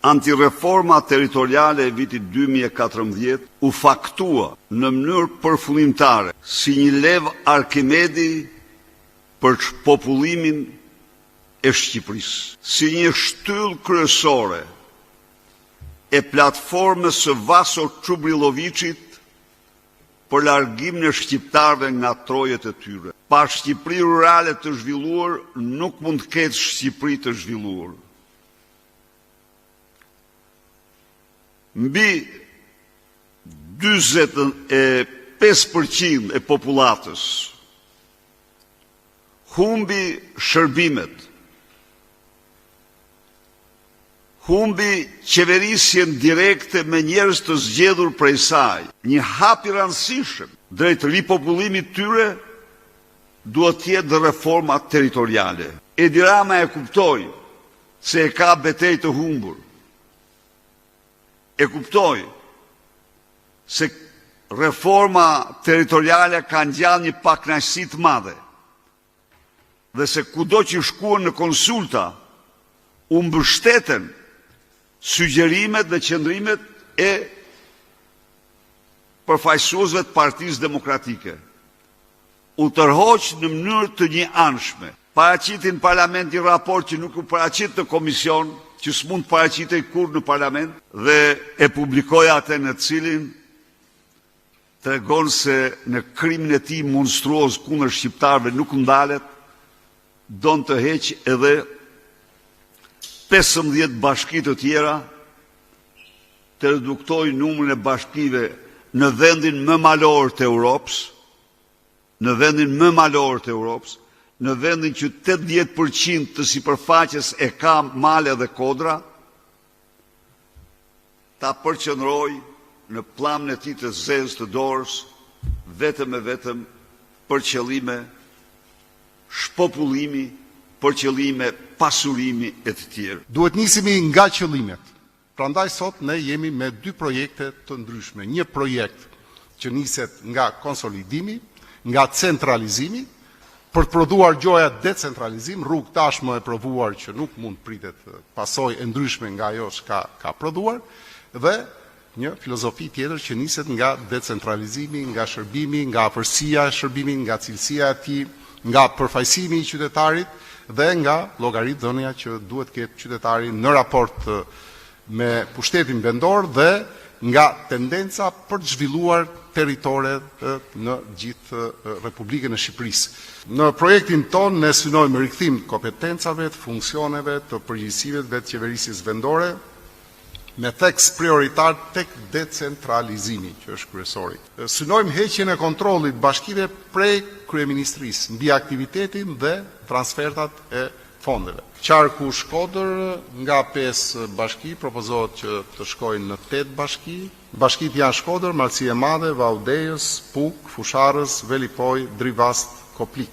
Antireforma territoriale e vitit 2014 u faktua në mënyrë përfundimtare si një lev Arkimedi për popullimin e Shqipërisë, si një shtyllë kryesore e platformës së Vaso Çubrilovicit për largimin e shqiptarëve nga trojet e tyre. Pa Shqipëri rurale të zhvilluar, nuk mund të ketë Shqipëri të zhvilluar. Mbi 45% e popullatës humbi shërbimet, humbi qeverisjen direkte me njerëz të zgjedhur prej saj. Një hap i rëndësishëm drejt ripopullimit tyre duhet të jetë reforma territoriale. Edi Rama e kuptoi se e ka betejë të humbur. E kuptoi se reforma territoriale ka ngjall një pakënaqësi të madhe. Dhe se kudo që shkuan në konsulta, u mbështeten sugjerimet dhe qëndrimet e përfaqësuesve të Partisë Demokratike. U tërhoq në mënyrë të njëanshme. Paraqitin në parlament një raport që nuk u paraqit në komision, që s'mund të paraqitej kurrë në parlament, dhe e publikoi atë në cilin tregon se në krimin e tij monstruoz kundër shqiptarëve nuk ndalet, don të heq edhe 15 bashki të tjera, të reduktoj numrin e bashkive në vendin më malor të Europës, në vendin që 80% të sipërfaqes e ka male dhe kodra, ta përqendroj në pllambën e tij të zezë të dorës, vetëm e vetëm për qëllime shpopullimi, për qëllime pasurimi e të tjerë. Duhet nisemi nga qëllimet. Prandaj sot ne jemi me dy projekte të ndryshme. Një projekt që niset nga konsolidimi, nga centralizimi, për të prodhuar gjoja decentralizim, rrugë tashmë e provuar që nuk mund pritet pasojë e ndryshme nga ajo që ka prodhuar, dhe një filozofi tjetër që niset nga decentralizimi, nga shërbimi, nga afërsia e shërbimit, nga cilësia e tij, nga përfaqësimi i qytetarit dhe nga llogaritdhënia që duhet ketë qytetari në raport me pushtetin vendor dhe nga tendenca për të zhvilluar territore në gjithë Republikën e Shqipërisë. Në projektin ton ne synojmë rikthim të kompetencave, të funksioneve, të përgjegjësive të qeverisjes vendore, me theks prioritar tek decentralizimi, që është kryesori. Synojmë heqjen e kontrollit bashkive prej kryeministrisë mbi aktivitetin dhe transfertat e fondeve. Qarku Shkodër nga 5 bashki propozohet që të shkojnë në 8 bashki. Bashkitë janë Shkodër, Malësi e Madhe, Vaudejës, Puk, Fusharës, Velipoj, Drivast, Koplik.